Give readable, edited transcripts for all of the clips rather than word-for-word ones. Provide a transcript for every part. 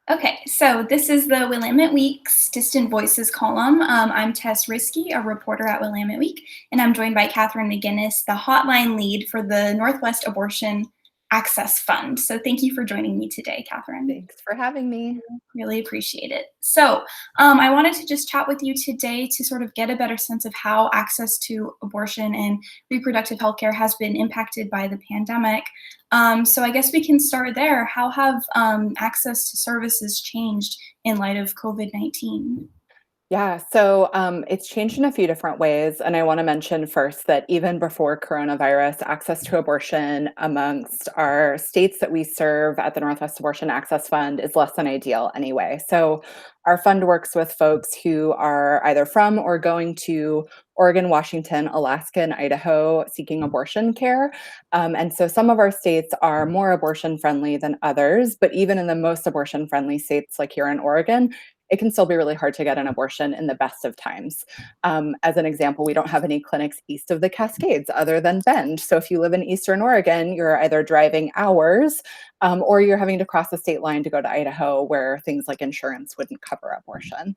Okay, so this is the Willamette Week's Distant Voices column. I'm Tess Risky, a reporter at Willamette Week, and I'm joined by Katherine McGuiness, the hotline lead for the Northwest Abortion Access Fund. So thank you for joining me today, Katherine. Thanks for having me. Really appreciate it. So, I wanted to just chat with you today to sort of get a better sense of how access to abortion and reproductive health care has been impacted by the pandemic. So, I guess we can start there. How have access to services changed in light of COVID-19? Yeah, so it's changed in a few different ways. And I want to mention first that even before coronavirus, access to abortion amongst our states that we serve at the Northwest Abortion Access Fund is less than ideal anyway. So our fund works with folks who are either from or going to Oregon, Washington, Alaska, and Idaho seeking abortion care. And so some of our states are more abortion friendly than others, but even in the most abortion friendly states like here in Oregon, it can still be really hard to get an abortion in the best of times. As an example, we don't have any clinics east of the Cascades other than Bend. So if you live in Eastern Oregon, you're either driving hours or you're having to cross the state line to go to Idaho, where things like insurance wouldn't cover abortion.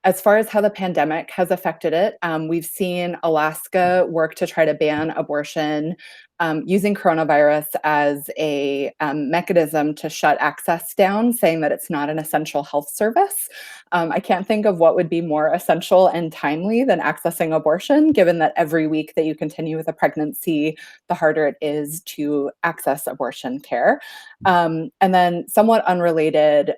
As far as how the pandemic has affected it, we've seen Alaska work to try to ban abortion using coronavirus as a mechanism to shut access down, saying that it's not an essential health service. I can't think of what would be more essential and timely than accessing abortion, given that every week that you continue with a pregnancy, the harder it is to access abortion care. And then, somewhat unrelated,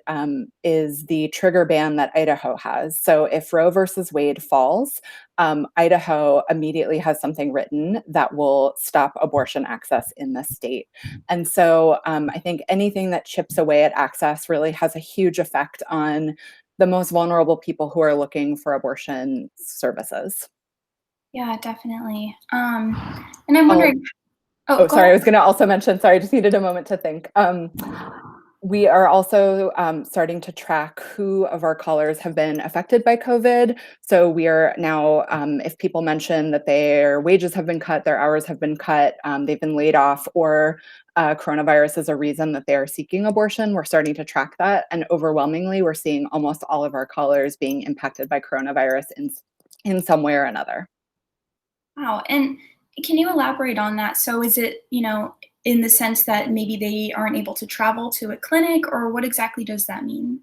is the trigger ban that Idaho has. So, if Roe versus Wade falls, Idaho immediately has something written that will stop abortion access in the state. And so I think anything that chips away at access really has a huge effect on the most vulnerable people who are looking for abortion services. Yeah, definitely. And I'm Oh, wondering, oh, oh, go sorry. ahead. I was going to also mention, sorry, I just needed a moment to think. We are also starting to track who of our callers have been affected by COVID. So we are now, if people mention that their wages have been cut, their hours have been cut, they've been laid off, or coronavirus is a reason that they are seeking abortion, we're starting to track that. And overwhelmingly, we're seeing almost all of our callers being impacted by coronavirus in some way or another. Wow. And can you elaborate on that? So is it, in the sense that maybe they aren't able to travel to a clinic, or what exactly does that mean?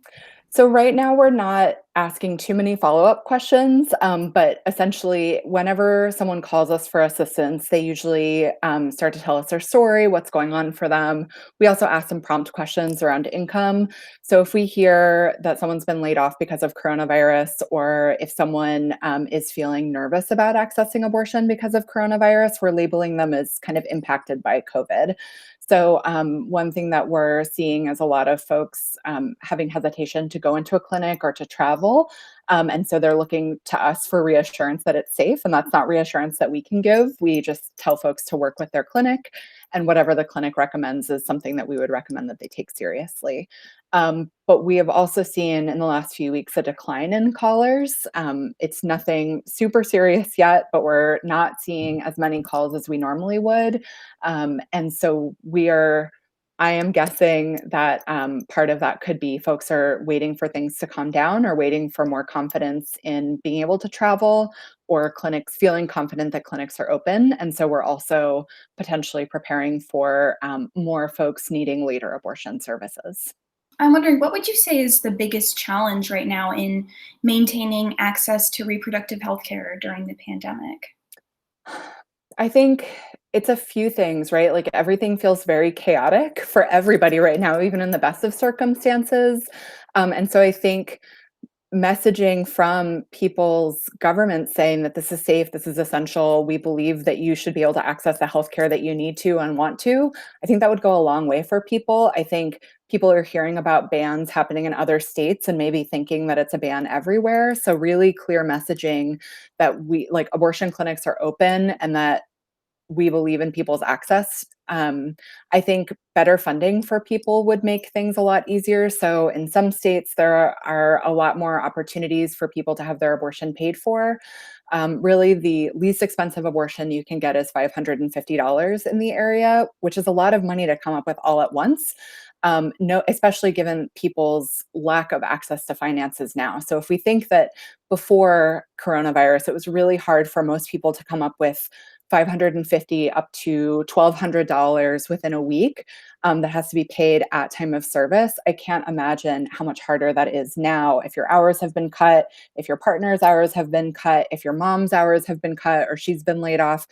So right now we're not asking too many follow-up questions, but essentially, whenever someone calls us for assistance, they usually start to tell us their story, what's going on for them. We also ask some prompt questions around income. So if we hear that someone's been laid off because of coronavirus, or if someone is feeling nervous about accessing abortion because of coronavirus, we're labeling them as kind of impacted by COVID. So one thing that we're seeing is a lot of folks having hesitation to go into a clinic or to travel. And so they're looking to us for reassurance that it's safe. And that's not reassurance that we can give. We just tell folks to work with their clinic. And whatever the clinic recommends is something that we would recommend that they take seriously. But we have also seen in the last few weeks a decline in callers. It's nothing super serious yet, but we're not seeing as many calls as we normally would. And so I am guessing that part of that could be folks are waiting for things to calm down or waiting for more confidence in being able to travel, or clinics feeling confident that clinics are open. And so we're also potentially preparing for more folks needing later abortion services. I'm wondering, what would you say is the biggest challenge right now in maintaining access to reproductive health care during the pandemic? I think it's a few things, right? Like everything feels very chaotic for everybody right now, even in the best of circumstances. And so I think messaging from people's governments saying that this is safe, this is essential, we believe that you should be able to access the healthcare that you need to and want to, I think that would go a long way for people. I think people are hearing about bans happening in other states and maybe thinking that it's a ban everywhere. So really clear messaging that we like abortion clinics are open and that we believe in people's access. I think better funding for people would make things a lot easier. So in some states, there are a lot more opportunities for people to have their abortion paid for. Really, the least expensive abortion you can get is $550 in the area, which is a lot of money to come up with all at once. No, especially given people's lack of access to finances now. So if we think that before coronavirus, it was really hard for most people to come up with 550 up to $1,200 within a week, that has to be paid at time of service. I can't imagine how much harder that is now if your hours have been cut, if your partner's hours have been cut, if your mom's hours have been cut, or she's been laid off.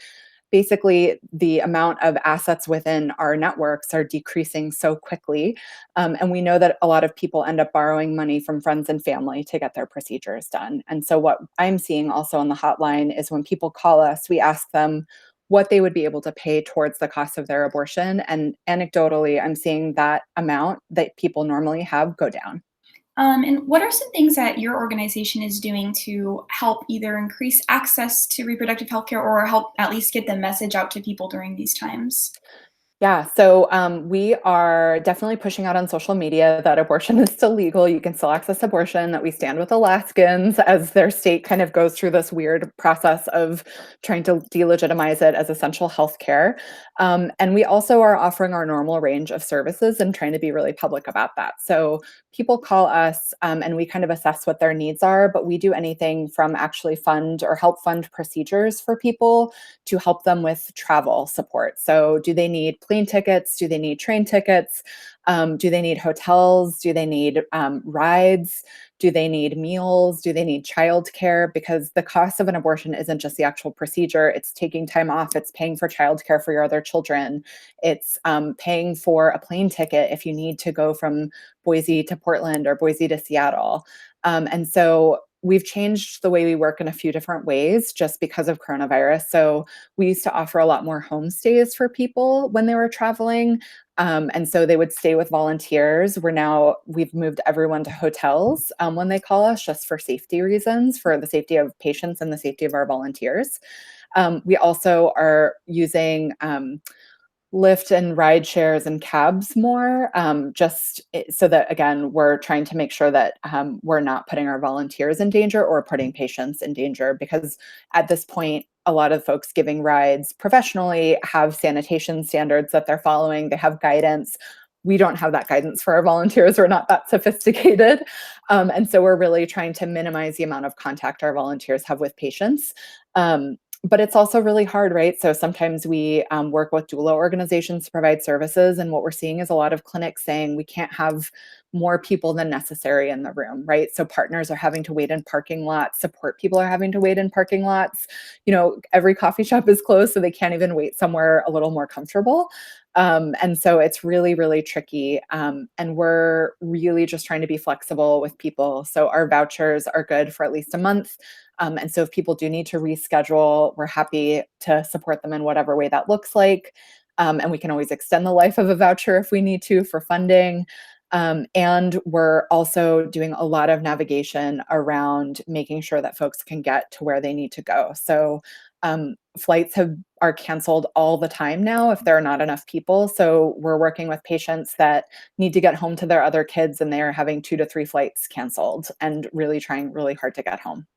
Basically, the amount of assets within our networks are decreasing so quickly. And we know that a lot of people end up borrowing money from friends and family to get their procedures done. And so, what I'm seeing also on the hotline is when people call us, we ask them what they would be able to pay towards the cost of their abortion. And anecdotally, I'm seeing that amount that people normally have go down. And what are some things that your organization is doing to help either increase access to reproductive health care or help at least get the message out to people during these times? Yeah, so we are definitely pushing out on social media that abortion is still legal. You can still access abortion, that we stand with Alaskans as their state kind of goes through this weird process of trying to delegitimize it as essential health care. And we also are offering our normal range of services and trying to be really public about that. So people call us and we kind of assess what their needs are, but we do anything from actually fund or help fund procedures for people to help them with travel support. So, do they need plane tickets? Do they need train tickets? Do they need hotels? Do they need rides? Do they need meals? Do they need childcare? Because the cost of an abortion isn't just the actual procedure, it's taking time off, it's paying for childcare for your other children, it's paying for a plane ticket if you need to go from Boise to Portland or Boise to Seattle. And so we've changed the way we work in a few different ways just because of coronavirus. So we used to offer a lot more homestays for people when they were traveling. And so they would stay with volunteers. We've moved everyone to hotels when they call us, just for safety reasons, for the safety of patients and the safety of our volunteers. We also are using Lyft and ride shares and cabs more, so that, again, we're trying to make sure that we're not putting our volunteers in danger or putting patients in danger, because at this point, a lot of folks giving rides professionally have sanitation standards that they're following, they have guidance. We don't have that guidance for our volunteers. We're not that sophisticated. And so we're really trying to minimize the amount of contact our volunteers have with patients. But it's also really hard, right? So sometimes we work with doula organizations to provide services. And what we're seeing is a lot of clinics saying we can't have more people than necessary in the room, right? So partners are having to wait in parking lots, support people are having to wait in parking lots. Every coffee shop is closed, so they can't even wait somewhere a little more comfortable. And so it's really, really tricky. And we're really just trying to be flexible with people. So our vouchers are good for at least a month. And so if people do need to reschedule, we're happy to support them in whatever way that looks like. And we can always extend the life of a voucher if we need to for funding. And we're also doing a lot of navigation around making sure that folks can get to where they need to go. So flights are canceled all the time now if there are not enough people. So we're working with patients that need to get home to their other kids, and they are having 2 to 3 flights canceled and really trying really hard to get home.